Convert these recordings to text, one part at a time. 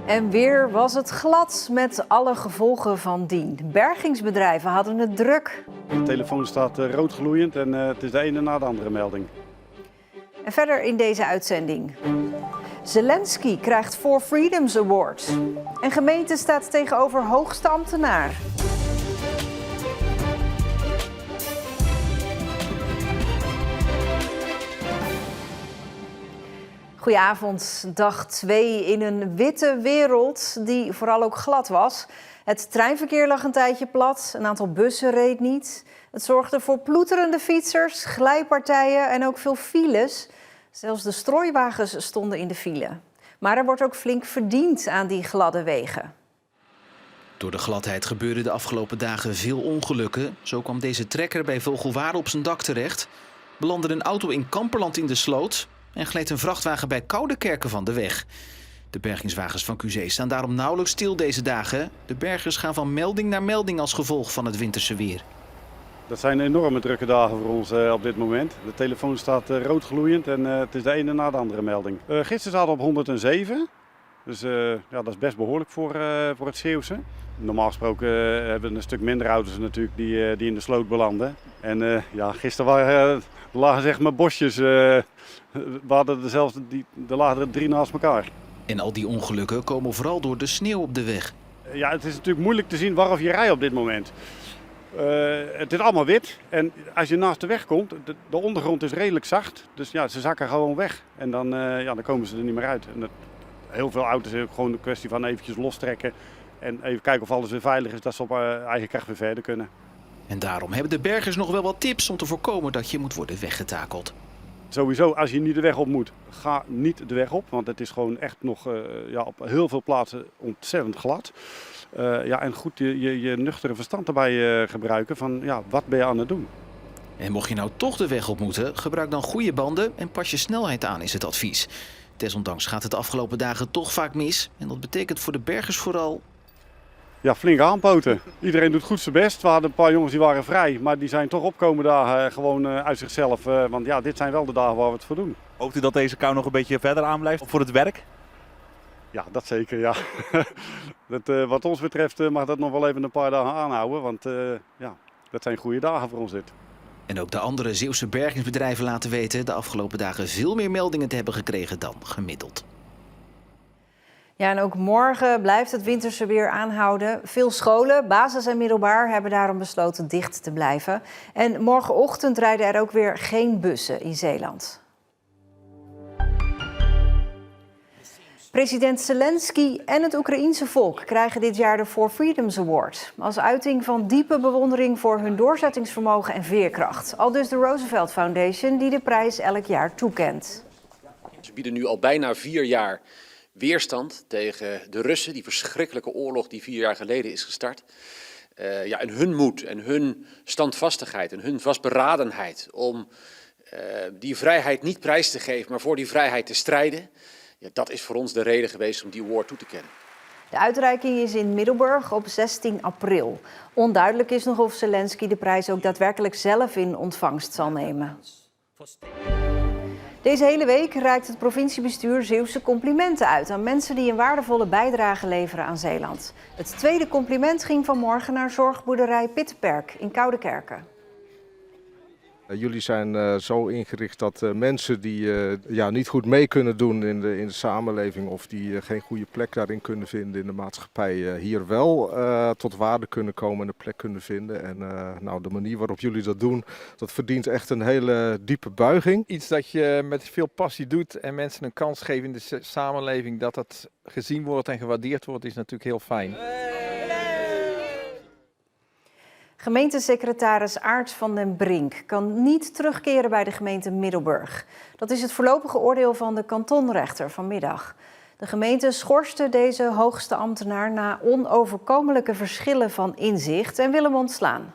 En weer was het glad met alle gevolgen van dien. Bergingsbedrijven hadden het druk. De telefoon staat rood gloeiend en het is de ene na de andere melding. En verder in deze uitzending. Zelensky krijgt Four Freedoms Award. En gemeente staat tegenover hoogste ambtenaar. Goedenavond, dag 2 in een witte wereld die vooral ook glad was. Het treinverkeer lag een tijdje plat, een aantal bussen reed niet. Het zorgde voor ploeterende fietsers, glijpartijen en ook veel files. Zelfs de strooiwagens stonden in de file. Maar er wordt ook flink verdiend aan die gladde wegen. Door de gladheid gebeurden de afgelopen dagen veel ongelukken. Zo kwam deze trekker bij Vogelware op zijn dak terecht. Belandde een auto in Kamperland in de sloot en gleed een vrachtwagen bij Koudekerke van de weg. De bergingswagens van QC staan daarom nauwelijks stil deze dagen. De bergers gaan van melding naar melding als gevolg van het winterse weer. Dat zijn enorme drukke dagen voor ons op dit moment. De telefoon staat rood gloeiend en het is de ene na de andere melding. Gisteren zaten we op 107, dus ja, dat is best behoorlijk voor het Zeeuwse. Normaal gesproken hebben we een stuk minder auto's natuurlijk die in de sloot belanden. En ja, gisteren lagen zeg maar bosjes, we hadden er lagen er 3 naast elkaar. En al die ongelukken komen vooral door de sneeuw op de weg. Ja, het is natuurlijk moeilijk te zien waarop je rijdt op dit moment. Het is allemaal wit en als je naast de weg komt, de ondergrond is redelijk zacht. Dus ja, ze zakken gewoon weg en dan komen ze er niet meer uit. En heel veel auto's is ook gewoon een kwestie van eventjes lostrekken en even kijken of alles weer veilig is, dat ze op eigen kracht weer verder kunnen. En daarom hebben de bergers nog wel wat tips om te voorkomen dat je moet worden weggetakeld. Sowieso, als je niet de weg op moet, ga niet de weg op, want het is gewoon echt nog op heel veel plaatsen ontzettend glad. En goed je nuchtere verstand erbij gebruiken van ja, wat ben je aan het doen. En mocht je nou toch de weg op moeten, gebruik dan goede banden en pas je snelheid aan is het advies. Desondanks gaat het de afgelopen dagen toch vaak mis en dat betekent voor de bergers vooral... Ja, flink aanpoten. Iedereen doet goed zijn best. We hadden een paar jongens die waren vrij, maar die zijn toch opkomen dagen gewoon uit zichzelf. Want ja, dit zijn wel de dagen waar we het voor doen. Hoopt u dat deze kou nog een beetje verder aan blijft voor het werk? Ja, dat zeker, ja. Wat ons betreft mag dat nog wel even een paar dagen aanhouden, want dat zijn goede dagen voor ons dit. En ook de andere Zeeuwse bergingsbedrijven laten weten de afgelopen dagen veel meer meldingen te hebben gekregen dan gemiddeld. Ja, en ook morgen blijft het winterse weer aanhouden. Veel scholen, basis en middelbaar, hebben daarom besloten dicht te blijven. En morgenochtend rijden er ook weer geen bussen in Zeeland. President Zelensky en het Oekraïense volk krijgen dit jaar de Four Freedoms Award. Als uiting van diepe bewondering voor hun doorzettingsvermogen en veerkracht. Aldus de Roosevelt Foundation die de prijs elk jaar toekent. Ze bieden nu al bijna 4 jaar weerstand tegen de Russen, die verschrikkelijke oorlog die 4 jaar geleden is gestart. En hun moed en hun standvastigheid en hun vastberadenheid om die vrijheid niet prijs te geven, maar voor die vrijheid te strijden. Ja, dat is voor ons de reden geweest om die award toe te kennen. De uitreiking is in Middelburg op 16 april. Onduidelijk is nog of Zelensky de prijs ook daadwerkelijk zelf in ontvangst zal nemen. Deze hele week reikt het provinciebestuur Zeeuwse complimenten uit aan mensen die een waardevolle bijdrage leveren aan Zeeland. Het tweede compliment ging vanmorgen naar zorgboerderij Pittenperk in Koudekerke. Jullie zijn zo ingericht dat mensen die niet goed mee kunnen doen in de samenleving of die geen goede plek daarin kunnen vinden in de maatschappij, hier wel tot waarde kunnen komen en een plek kunnen vinden. En de manier waarop jullie dat doen, dat verdient echt een hele diepe buiging. Iets dat je met veel passie doet en mensen een kans geven in de samenleving, dat dat gezien wordt en gewaardeerd wordt, is natuurlijk heel fijn. Gemeentesecretaris Aart van den Brink kan niet terugkeren bij de gemeente Middelburg. Dat is het voorlopige oordeel van de kantonrechter vanmiddag. De gemeente schorste deze hoogste ambtenaar na onoverkomelijke verschillen van inzicht en wil hem ontslaan.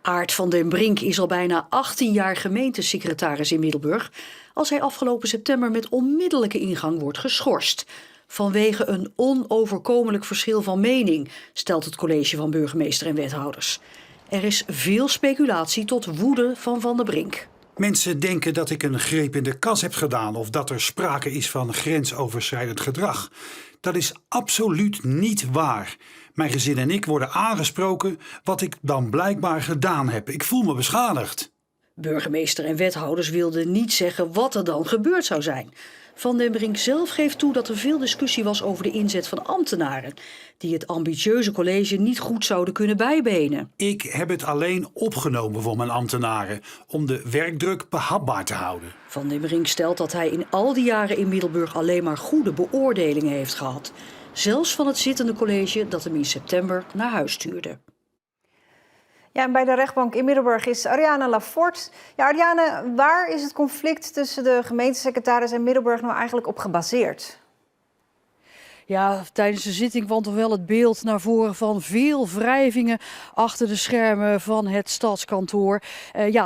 Aart van den Brink is al bijna 18 jaar gemeentesecretaris in Middelburg, als hij afgelopen september met onmiddellijke ingang wordt geschorst. Vanwege een onoverkomelijk verschil van mening, stelt het college van burgemeester en wethouders. Er is veel speculatie tot woede van Van den Brink. Mensen denken dat ik een greep in de kas heb gedaan of dat er sprake is van grensoverschrijdend gedrag. Dat is absoluut niet waar. Mijn gezin en ik worden aangesproken wat ik dan blijkbaar gedaan heb. Ik voel me beschadigd. Burgemeester en wethouders wilden niet zeggen wat er dan gebeurd zou zijn. Van den Brink zelf geeft toe dat er veel discussie was over de inzet van ambtenaren, die het ambitieuze college niet goed zouden kunnen bijbenen. Ik heb het alleen opgenomen voor mijn ambtenaren om de werkdruk behapbaar te houden. Van den Brink stelt dat hij in al die jaren in Middelburg alleen maar goede beoordelingen heeft gehad. Zelfs van het zittende college dat hem in september naar huis stuurde. Ja, en bij de rechtbank in Middelburg is Ariane Lafort. Ja, Ariane, waar is het conflict tussen de gemeentesecretaris en Middelburg nou eigenlijk op gebaseerd? Ja, tijdens de zitting kwam toch wel het beeld naar voren van veel wrijvingen achter de schermen van het stadskantoor.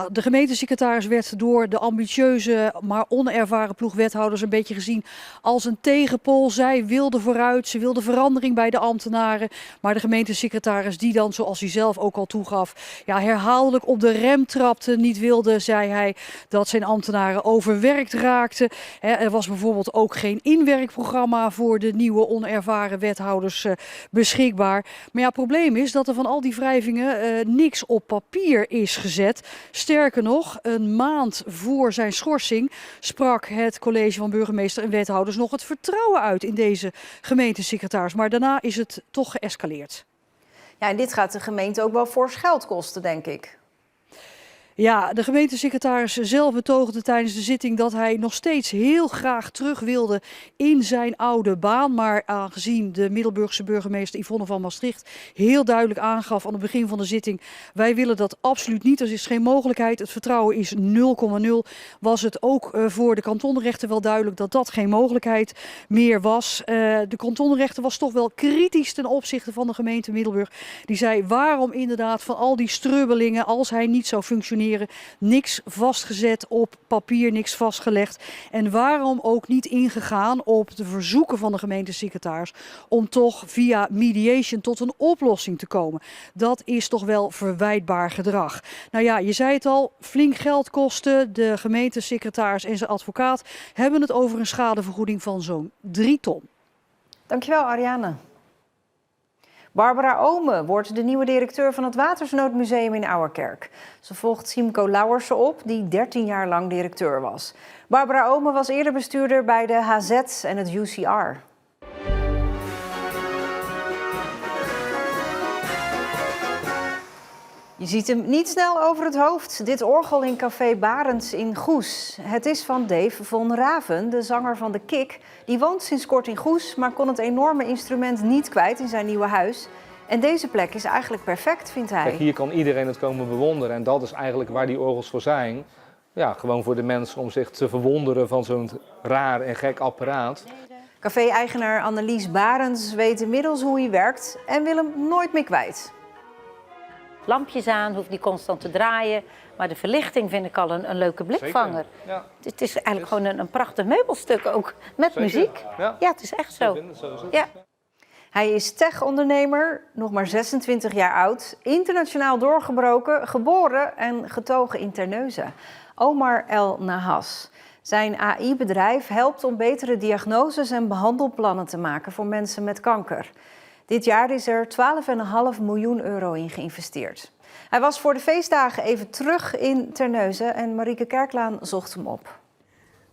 De gemeentesecretaris werd door de ambitieuze, maar onervaren ploegwethouders een beetje gezien als een tegenpol. Zij wilde vooruit, ze wilde verandering bij de ambtenaren. Maar de gemeentesecretaris die dan, zoals hij zelf ook al toegaf, herhaaldelijk op de rem trapte. Niet wilde, zei hij, dat zijn ambtenaren overwerkt raakten. Er was bijvoorbeeld ook geen inwerkprogramma voor de nieuwe onervaren wethouders beschikbaar. Maar het probleem is dat er van al die wrijvingen niks op papier is gezet. Sterker nog, een maand voor zijn schorsing sprak het college van burgemeester en wethouders nog het vertrouwen uit in deze gemeentesecretaris. Maar daarna is het toch geëscaleerd. Ja, en dit gaat de gemeente ook wel fors geld kosten, denk ik. Ja, de gemeentesecretaris zelf betoogde tijdens de zitting dat hij nog steeds heel graag terug wilde in zijn oude baan. Maar aangezien de Middelburgse burgemeester Yvonne van Maastricht heel duidelijk aangaf aan het begin van de zitting: wij willen dat absoluut niet, er is geen mogelijkheid, het vertrouwen is 0,0. Was het ook voor de kantonrechter wel duidelijk dat dat geen mogelijkheid meer was. De kantonrechter was toch wel kritisch ten opzichte van de gemeente Middelburg. Die zei: waarom inderdaad van al die strubbelingen, als hij niet zou functioneren, niks vastgezet op papier, niks vastgelegd. En waarom ook niet ingegaan op de verzoeken van de gemeentesecretaris om toch via mediation tot een oplossing te komen. Dat is toch wel verwijtbaar gedrag. Nou ja, je zei het al, flink geld kosten. De gemeentesecretaris en zijn advocaat hebben het over een schadevergoeding van zo'n 3 ton. Dankjewel, Ariane. Barbara Ome wordt de nieuwe directeur van het Watersnoodmuseum in Ouwerkerk. Ze volgt Siemco Lauwersen op, die 13 jaar lang directeur was. Barbara Ome was eerder bestuurder bij de HZ en het UCR. Je ziet hem niet snel over het hoofd. Dit orgel in Café Barends in Goes. Het is van Dave von Raven, de zanger van de Kik. Die woont sinds kort in Goes, maar kon het enorme instrument niet kwijt in zijn nieuwe huis. En deze plek is eigenlijk perfect, vindt hij. Kijk, hier kan iedereen het komen bewonderen. En dat is eigenlijk waar die orgels voor zijn. Ja, gewoon voor de mensen om zich te verwonderen van zo'n raar en gek apparaat. Café-eigenaar Annelies Barends weet inmiddels hoe hij werkt en wil hem nooit meer kwijt. Lampjes aan, hoeft niet constant te draaien. Maar de verlichting vind ik al een leuke blikvanger. Ja. Het is eigenlijk gewoon een prachtig meubelstuk ook, met muziek. Ja, het is echt zo. Ja. Hij is tech-ondernemer, nog maar 26 jaar oud, internationaal doorgebroken, geboren en getogen in Terneuzen. Omar El Nahas. Zijn AI-bedrijf helpt om betere diagnoses en behandelplannen te maken voor mensen met kanker. Dit jaar is er 12,5 miljoen euro in geïnvesteerd. Hij was voor de feestdagen even terug in Terneuzen en Marieke Kerklaan zocht hem op.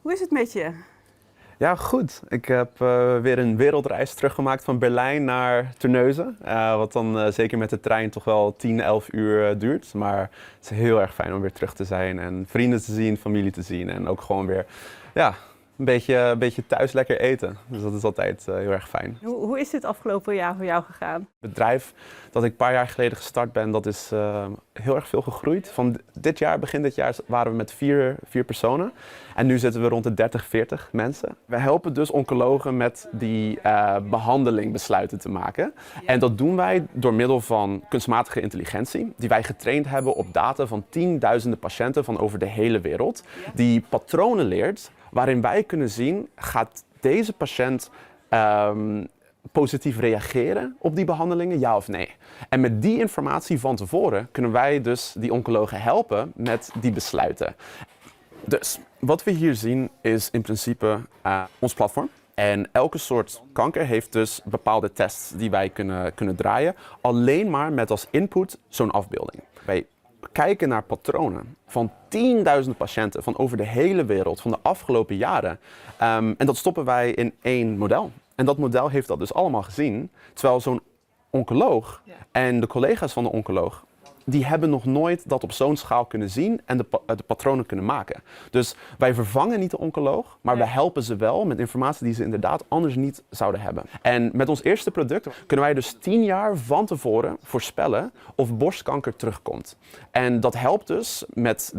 Hoe is het met je? Ja, goed. Ik heb weer een wereldreis teruggemaakt van Berlijn naar Terneuzen. Wat dan zeker met de trein toch wel 10, 11 uur duurt. Maar het is heel erg fijn om weer terug te zijn en vrienden te zien, familie te zien. En ook gewoon weer een beetje thuis lekker eten. Dus dat is altijd heel erg fijn. Hoe is dit afgelopen jaar voor jou gegaan? Het bedrijf dat ik een paar jaar geleden gestart ben, dat is heel erg veel gegroeid. Van begin dit jaar waren we met vier personen. En nu zitten we rond de 30, 40 mensen. We helpen dus oncologen met die behandeling besluiten te maken. Ja. En dat doen wij door middel van kunstmatige intelligentie. Die wij getraind hebben op data van tienduizenden patiënten van over de hele wereld. Ja. Die patronen leert waarin wij kunnen zien, gaat deze patiënt positief reageren op die behandelingen, ja of nee? En met die informatie van tevoren kunnen wij dus die oncologen helpen met die besluiten. Dus wat we hier zien is in principe ons platform. En elke soort kanker heeft dus bepaalde tests die wij kunnen draaien. Alleen maar met als input zo'n afbeelding. Wij kijken naar patronen van 10.000 patiënten van over de hele wereld van de afgelopen jaren. En dat stoppen wij in één model. En dat model heeft dat dus allemaal gezien. Terwijl zo'n oncoloog en de collega's van de oncoloog, die hebben nog nooit dat op zo'n schaal kunnen zien en de patronen kunnen maken. Dus wij vervangen niet de oncoloog, maar wij helpen ze wel met informatie die ze inderdaad anders niet zouden hebben. En met ons eerste product kunnen wij dus 10 jaar van tevoren voorspellen of borstkanker terugkomt. En dat helpt dus met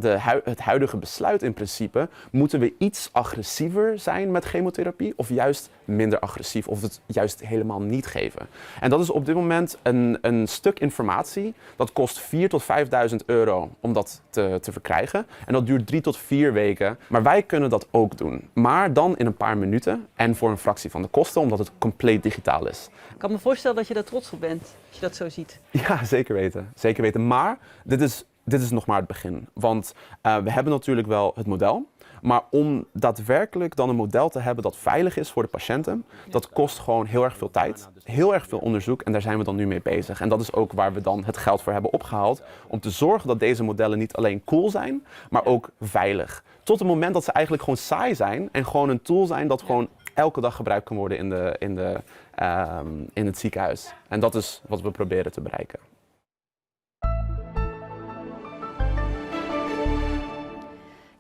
het huidige besluit in principe. Moeten we iets agressiever zijn met chemotherapie of juist minder agressief of het juist helemaal niet geven? En dat is op dit moment een stuk informatie dat kost 4.000 tot 5.000 euro om dat te verkrijgen. En dat duurt 3 tot 4 weken. Maar wij kunnen dat ook doen. Maar dan in een paar minuten en voor een fractie van de kosten, omdat het compleet digitaal is. Ik kan me voorstellen dat je daar trots op bent, als je dat zo ziet. Ja, zeker weten. Zeker weten. Maar dit is nog maar het begin. Want we hebben natuurlijk wel het model. Maar om daadwerkelijk dan een model te hebben dat veilig is voor de patiënten, dat kost gewoon heel erg veel tijd, heel erg veel onderzoek en daar zijn we dan nu mee bezig. En dat is ook waar we dan het geld voor hebben opgehaald, om te zorgen dat deze modellen niet alleen cool zijn, maar ook veilig. Tot het moment dat ze eigenlijk gewoon saai zijn en gewoon een tool zijn dat gewoon elke dag gebruikt kan worden in het ziekenhuis. En dat is wat we proberen te bereiken.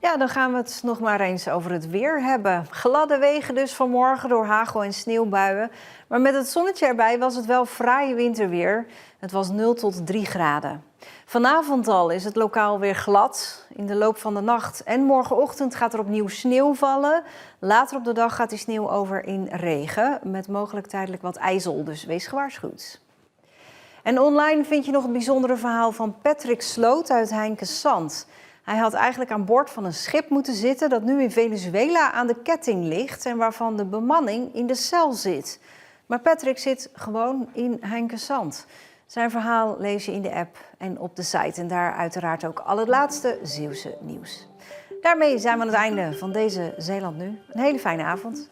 Ja, dan gaan we het nog maar eens over het weer hebben. Gladde wegen dus vanmorgen door hagel- en sneeuwbuien. Maar met het zonnetje erbij was het wel fraaie winterweer. Het was 0 tot 3 graden. Vanavond al is het lokaal weer glad. In de loop van de nacht en morgenochtend gaat er opnieuw sneeuw vallen. Later op de dag gaat die sneeuw over in regen. Met mogelijk tijdelijk wat ijzel, dus wees gewaarschuwd. En online vind je nog het bijzondere verhaal van Patrick Sloot uit Heinkensand. Hij had eigenlijk aan boord van een schip moeten zitten dat nu in Venezuela aan de ketting ligt en waarvan de bemanning in de cel zit. Maar Patrick zit gewoon in Heinkensand. Zijn verhaal lees je in de app en op de site en daar uiteraard ook al het laatste Zeeuwse nieuws. Daarmee zijn we aan het einde van deze Zeeland Nu. Een hele fijne avond.